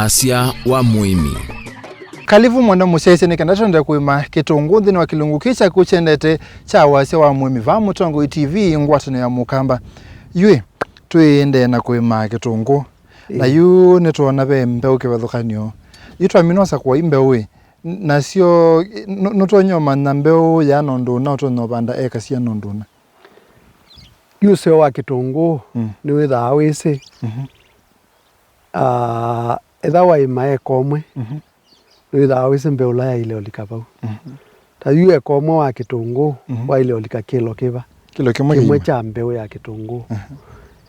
Wasya wa Muimi. Kalivu mwana musese ni kandatonda kuima Kitunguu thini wa kilungu kicha kuchendete cha Wasya wa Muimi va Mutongo TV ngwatano ya mukamba. Yue tuende na kuima Kitunguu na yu nituona be mbeu kivathukanio. Yitwa minosa kwa imbewe na sio nutonyoma na mbeu ya nonduna utonyobanda eka cia nonduna. Yuse wa Kitunguu ni witha wese etha wa imae komwe witha wese mbeula ya ile olikabau ta yu ekomwe wa Kitunguu wa ile olika kilo kimwe cha mbeu ya Kitunguu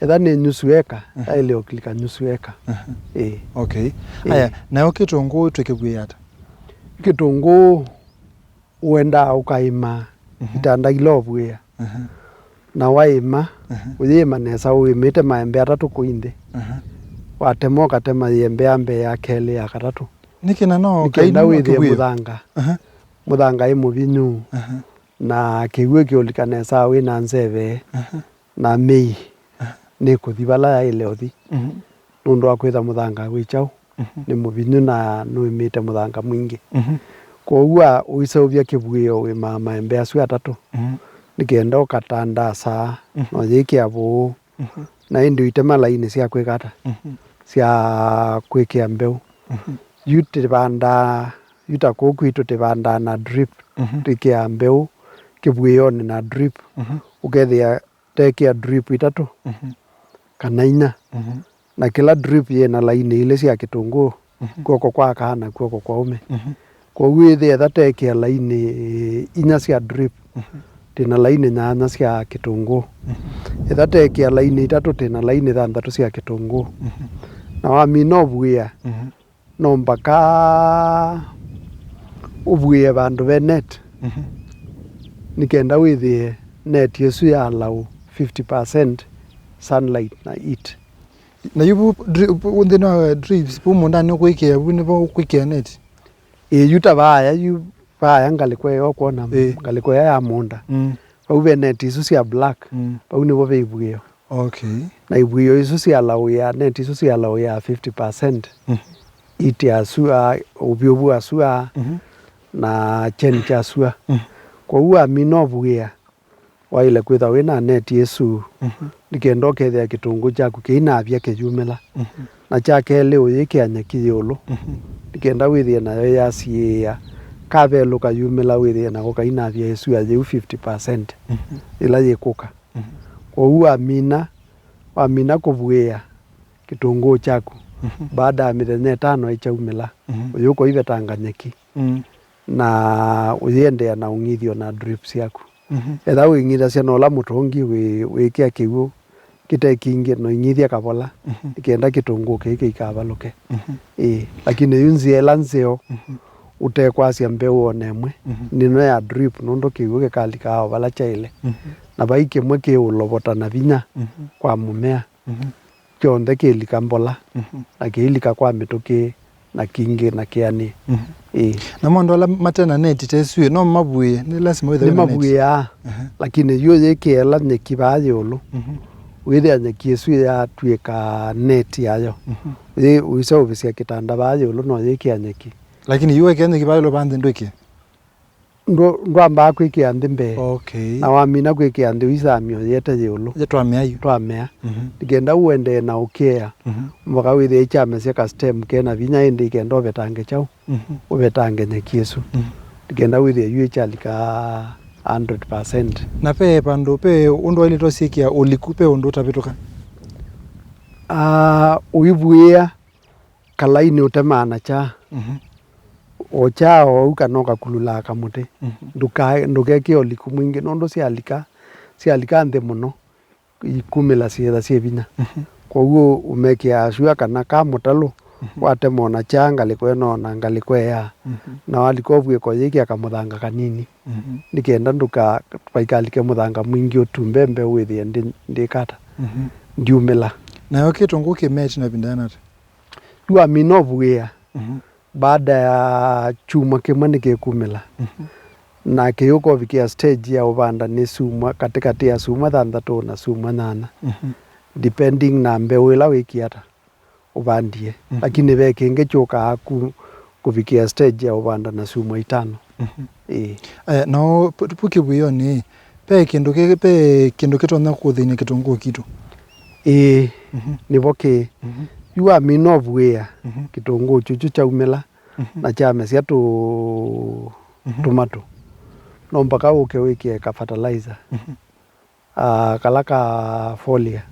etha ni nusu eka ya ile olika nusu eka. Okay. Aya nayo Kitunguu twekebwe ata Kitunguu uenda ukaima itanda ilobwe na waima uyima nesa uimite maembe atatu kuinde watemo katema yembe ambe ya kele ya katatu nikina no kaina withie muthanga muthanga imubinyu na kiwe kiolika nesa wina nzeve na mei ni kuthibala ya ile othi nundu akwitha muthanga wichau ni mubinyu na nuimite muthanga mwingi kwa uisauvia kibuio we maembe asu atatu nikenda ukatanda saa no yiki abo na indi itema laini cia kwikata cia kwikia mbeu yute banda yuta kokwitu te banda na drip tikia mbeu kibuio ni na drip ukethia tekia drip itatu kana inya na kila drip ye na laini ile cia Kitunguu koko kwa kana koko kwa ume kwa withe that tekia laini inya cia drip tena laini nyanya cia Kitunguu etha tekia laini itatu tena laini thanthatu cia Kitunguu na wamino buia no mpaka ubuie bandu be net nikenda withie net yesu ya allow 50% sunlight na heat na yubu undino drips pumu ndani kuikia bune bo kuikia net yuta baya yu baya ngalikwe okuona ngalikwe ya munda ube net isu cia black paune bo bebuio. Okay. Na ibuio isu cia allow ya net isu cia allow ya 50% iti asua ubiobu asua na chen cha asua kwa ua mino buia wa ile kwitha wina net yesu nikendo kethia Kitunguu chaku kiina avia kijumela na cha kele uyike anyaki yolo nikenda withie nayo yasia kabelo kayumela withie na kokaina avia yesu ya 50% ila yekuka kwa ua mina kubuia Kitunguu chaku baada ya mithenya 5 ichaumela uyuko ive tanganyeki na uyende na ungithio na drips yaku etha wingitha cia nola mutongi wikia kiwu kitekinge no ingithia kabola ikienda Kitunguu kiki ikavaluke lakini yunzi elanzeo utekwasia mbeu onemwe nino ya drip nondo kiwu kikalika bala chaile na baike mwe ke ulobota na vinya kwa mumea kionde kilika mbola na kilika kwa mituki na kinge na kiani na mondo ala matena net tesue no mabuye ni lazima withe ni mabuye lakini yo yeke ala nyekibaye olo withe nyekiesu ya tuika net yayo uisa obisia kitanda baye olo no yeke anyeki lakini yuwe kende kibaye lo bande ndoke ndwamba kwikia ndimbe. Okay. Na wamina kwikia ndi wisamio yete yolo twamea digenda uende na ukea mbaka withe ichame cia stem kena vinya indi kendo betange chau ubetange nyekiesu digenda withe yue chalika 100%. Na pe pando pe undo ile tosikia ulikupe undo tabituka uibuia kalaini utemana cha ochao ukanoka kulula kamuti ndukeke oliku mwingi nondo cialika nthe muno ikumila cietha ciebinya kwa huo umekia asua kana kamutalo watemona changa likweno na ngalikwe ya na walikobwe ko yiki akamuthanga kanini nikenda nduka paikalike muthanga mwingi utumbembe withie ndikata ndiumila na Kitunguu kimechi na bindana tua minobuia baada ya chuma kimwe nikikumila na kiyuko vikia stage ya ubanda ni suma katikati ya suma thanthatu na suma 8 depending na mbeu ila wikiata ubandie lakini ve kingi chuka kufikia stage ya ubanda na sumo 5 no pukibuyo ni pe kindu kitona kuthini kitunguu kitu ni boke you are mean of where kitunguu chuchu chaumela na chame cia tomato no mpaka uke wiki ka fertilizer kala ka folia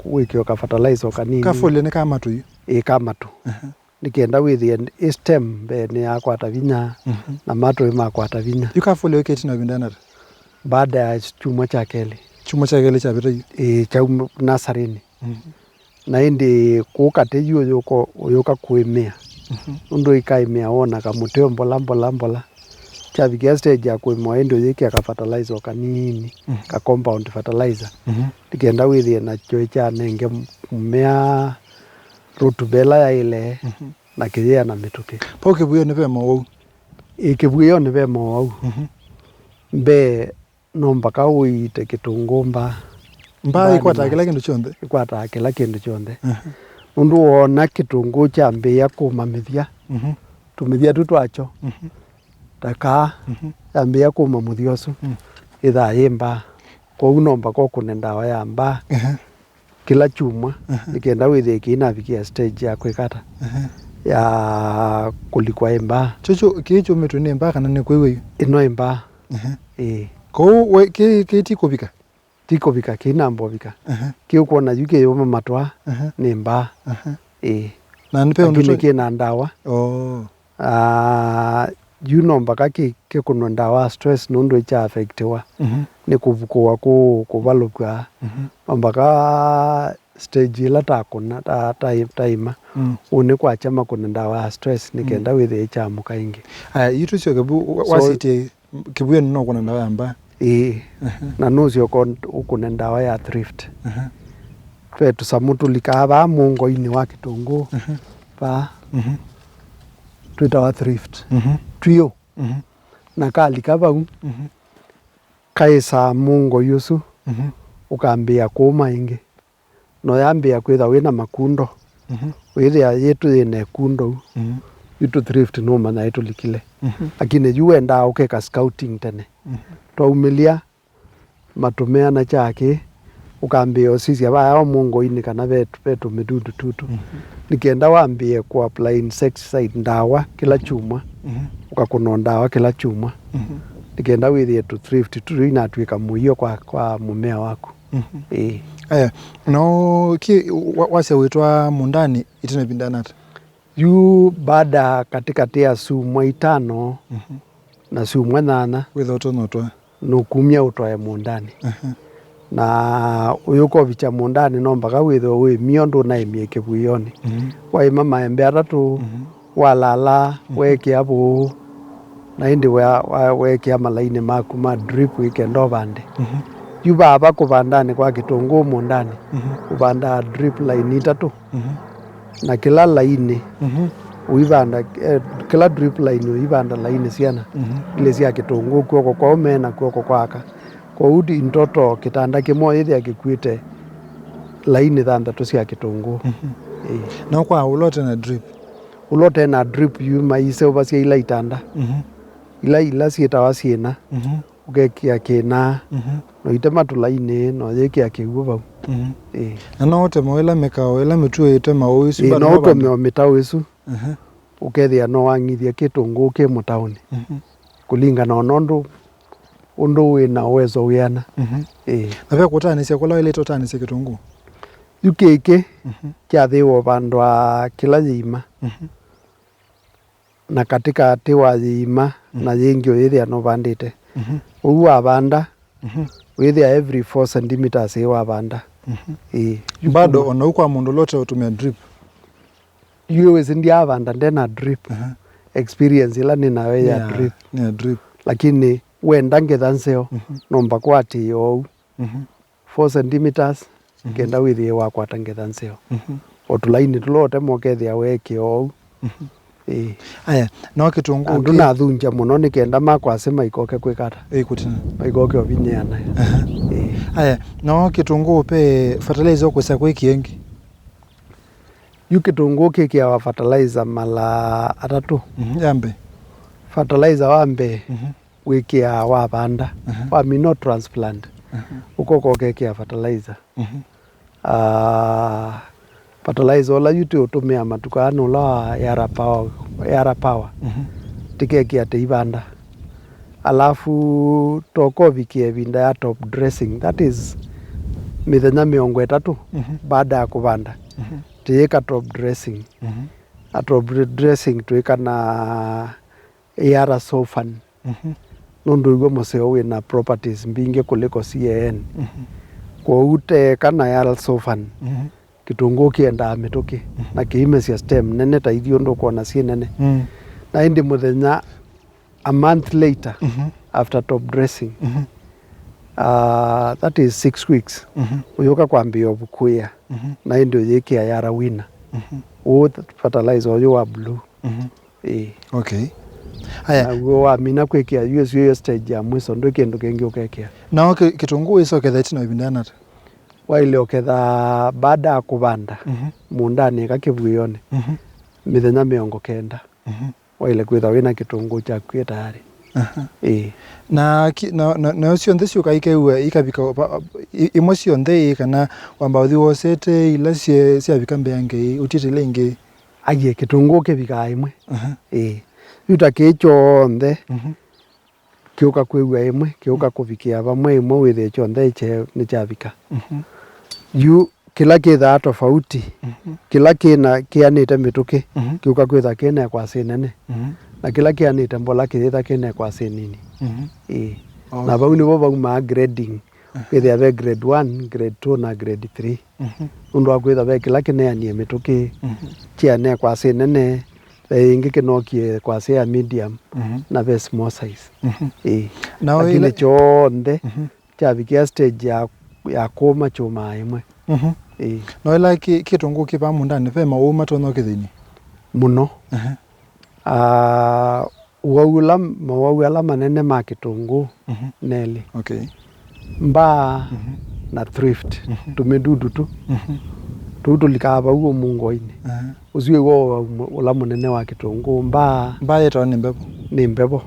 wiki ka fertilizer kanini ka folia ni kama tu kama tu nikienda withie stem be ni akwata vinya na mato makwata vinya you ka folia wiki tina bindana baada ya chuma cha kele cha bita cha nasarini na indi kukate yoka kuimea ndo ikaimea ona kamuteo mbola chavikia stage ya kuimwa ndo yiki ka fertilizer kanini ka compound fertilizer nikienda withie na cho cha nenge mmea rutubela ya ile na kiria na mituke poke buyo ne vema wau ikibuyo ne vema wau mbe no mpaka uite kitunguu mba ikwata kila kindu chonde undu wona kitunguu cha mbia kumamithia tumithia tu twacho taka ambia kuma muthiosu itha yimba kwa uno mpaka kuna ndawa ya mba kila chuma nikienda withie kina vikia stage ya kwikata ya kulikwa imba chocho kicho metune mba kana ne kwewe ino imba ko we ke tikobika kina mbobika ki ukona yuke yoma matwa ni mba na nipe ndo kina ndawa you know mpaka ki kuno ndawa stress ndo cha affectwa ni kuvukua kuvalukwa mpaka stage la takuna taima une kwa chama kuna ndawa stress nikienda withe cha mukaingi yitu sio kebu wasite kibuye no kuna ndawa amba na nusio kuna ndawa ya thrift petu samutu likaba mungo ini wa kitunguu pa twita wa thrift tuyo na kali kaba kaisa mungo yusu ukambia kuma ingi no yambia kwitha wina makundo withia yetu ine kundo yitu thrift no mana yetu likile lakini yuenda ukeka scouting tene twaumilia matumea na chake ukambia osisi aba mungo ini kana vetu midudu tutu nikienda wambie ku apply insecticide ndawa kila chuma ukakuna ndawa kila chuma nikienda withie to thrift tu inatwika muio kwa mumea wako no ki Wasya witwa mundani itina bindanata yu baada katikati ya sumwa 5 na sumwa 8 without notwa no kumia utwae mundani na uyuko vicha mundani no mpaka witho we miondo na imieke buyoni wa mama embe atatu walala weke abu na indi weke amalaini maku ma drip weekend bande yu baba kubandani kwa kitunguu mundani ubanda drip line 3 na kila laini uibanda kila drip line uibanda laini siana ile sia kitunguu kwa omena kwa kwaka kwa udi ntoto kitanda kimoja ile akikwite laini 3 sia kitunguu na kwa ulote na drip yu maise ubasia ila itanda ila sieta wasiena ugekia kina no itema tulaini no yekia kiuba na no te moela mekao ela metue itema oisu no to me metao isu ukethia no wangithia kitunguu ke mutaoni kulinga na nondo undo wina uwezo wiana na vya kutanisia kula ile totanisia kitunguu yukeke kya thiwo bandwa kila yima na katika tiwa yima na yengi oyethia no bandite uwa banda withia every 4 centimeters wa banda bado ona ukwa mundu lote utumia drip yuwe sindia banda ndena drip experience ila ni nawe ya drip lakini wenda ngethanseo nomba kwati yo 4 centimeters kenda withie wa kwata ngethanseo otulaini tulote mokethia weke o aya no kitunguu andu na thunja muno nikenda makwasema ikoke kwikata kutina ikoke obinyana aya no kitunguu pe fertilizer kwesa kwikiengi yu kitunguu kikia wa fertilizer mala atatu yambe fertilizer wambe wikia wa banda wa mino transplant uko kokekia fertilizer fertilizer ola yutu utumia matukano la yara power tikekia te ibanda alafu toko vikie binda ya top dressing, that is mithenya 30 baada ya kubanda tiika top dressing a top dressing tuika na yara sofan nundu igwo museo wina properties mbingi kuliko CAN kwa ute kana yara sofan kitunguu kienda mituki na kiime cia stem nene ta ithio ndo kuona cie nene na indi muthenya a month later after top dressing that is 6 weeks uyuka kwambia bukuya na indi uyikia yara wina fertilizer oyo wa blue okay haya wa mina kwekia hiyo stage ya mwiso ndo kindu kingi ukekia na kitunguu iso ketha tino ibindana waile oketha baada ya kubanda mundani kakivuyone mithenya 90 waile kwitha wina kitunguu cha kwie tayari na ucio nthe ciuka ikaiwa ikabika imwe cionthe kana wamba uthi wosete ila ciavika mbeange utite ile ingi agie kitunguu kivika imwe yuta kichonthe kiuka kwiwa imwe kiuka kuvikia vamwe imwe withe chonthe ni chavika yu kila kitha tofauti kila kianite mituki kiuka kwitha kina kwa sinene na kila kianite mbola kitha kina kwa sinini na vau ni vau ma grading kwitha ve grade 1 grade 2 na grade 3 undu akwitha ve kila kineanie mituki kiane kwa sinene ingi kinokie kwa cia medium na ve small size na kile chonthe chavikia stage ya kuma chuma imwe no ila kitunguu kipa mundani ve mauma tono kithini muno wawila manene ma kitunguu neli okay mba na thrift tumidudu tu tulikava uo mungoini usiwe wo ula munene wa kitunguu mba yeto ni mbepo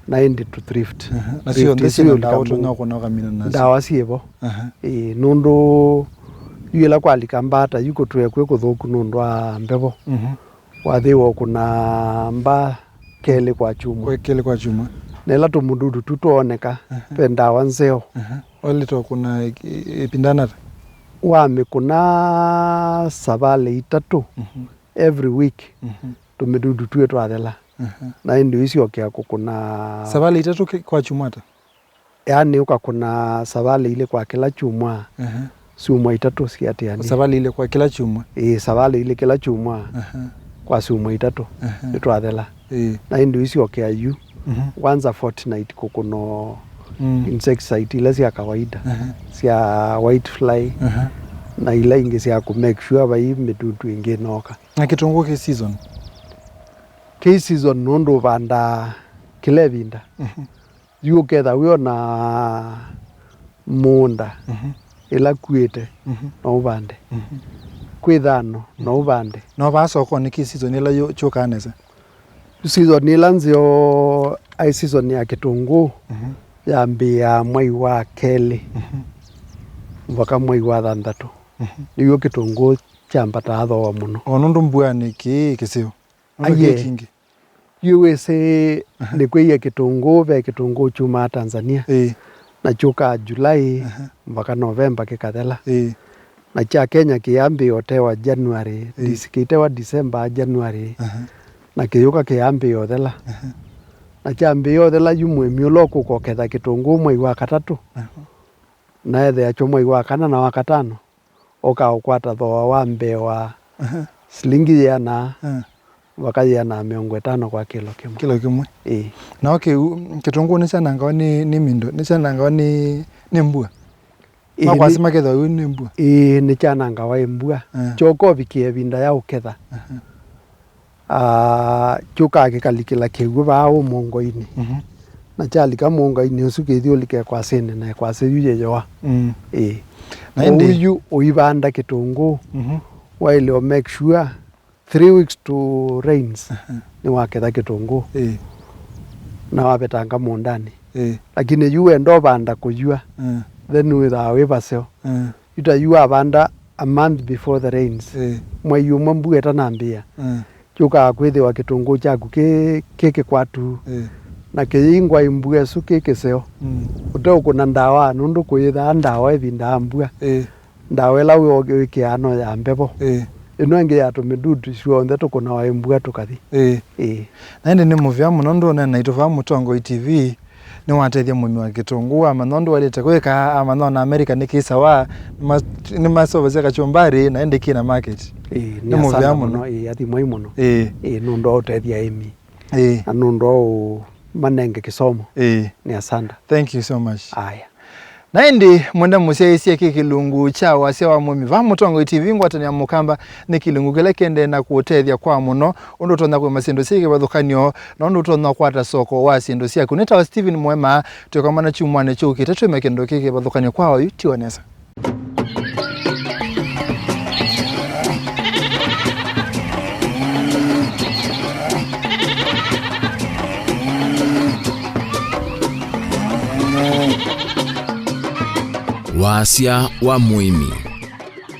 na indi to thrift na sio ndesio ndawo tunako kamina nazo ndawa sievo nundu yila kwalika mbata yuko tuwe kwe kuthuku nundu wa mbepo wathiwo kuna mba kele kwa chuma nela tumududu tutuoneka pe ndawa nzeo olito kuna ipindana wame kuna savale 3 every week tumidudu tuwe twathela na indi icio kia kuna savale 3 kwa chumata yani uka kuna savale ile kwa kila chumwa sumwa 3 siati yani savale ile kwa kila chumwa savale ile kila chumwa kwa sumwa 3 nitwathela na indi icio kia yu once a fortnight kukuno insecticide ile cia kawaida cia white fly na ile ingi cia ku make sure bai midudu ingi noka na kitunguu ki season nundu banda kile vinda yu ketha wio na munda ila kwite no bande kwithano no bande no basoko ni ki season ila yo chokaneza season ila nzio ai season ya kitunguu yambia mwai wa keli mpaka mwai wa thanthatu niyo kitunguu chambata athoa muno onundu mbua ni kisio kingi USA ni kwiya kitunguu ve kitunguu chuma Tanzania na chuka Julai mpaka Novemba kikathela na cha Kenya kiambi otewa January disikitewa December January na kiyuka kiambi othela na chambi othela yumwe loko koketha kitunguu mwai wa katatu na ethe acho mwai wa kana na wa katano oka ukwata thoa wa mbeo silingi yana wakaya na 50 kwa kilo kimwe na okay kitunguu ni sana ngao ni mindo ni sana ngao ni mbua ma kwa sima ketha ni mbua ni chana ngao mbua choko bikie binda ya uketha chuka kikalikila kigu bao mongoini na chali kama mongoini usukithio like kwa sene na kwa se yuje joa na indi uibanda kitunguu while you make sure 3 weeks to rains ni waketha kitunguu na wapetanga mundani lakini yu endo banda kujua then without webaseo yuta yu abanda a month before the rains mwe yu mambu etanambia chuka kwithi wa kitunguu chaku keke kwatu na kiingwa imbua su kekeseo uto kuna ndawa nundu kuitha ndawa ibinda ambua ndawa la wiki ano ya mbepo ino nge yatumidudu cionthe tukuna wa imbua tukathi na ndi ni muvya muno ndona na ituva Mutongo TV ni watethia muimi wa kitunguu amanondo walete kweka amanona America ni kisa wa ni masova kachumbari na ndi kina market ni muvya muno athi moi muno nundo utethia imi nundo manenge kisomo ni asanda. Thank you so much. Aya na ndi mwenda museisia kilungu cha Wasya wa Muimi va Mutongo TV ngwatani ya mukamba ni kilungu kile kende na kuotethia kwa muno undu tona kwa masindo sike bathukanio na undu tona kwata soko wa sindo sia kuneta wa Steven Mwema tukamana chumwane chuki tatu mekendo kike bathukanio kwa yuti wanesa. Wasya wa Muimi.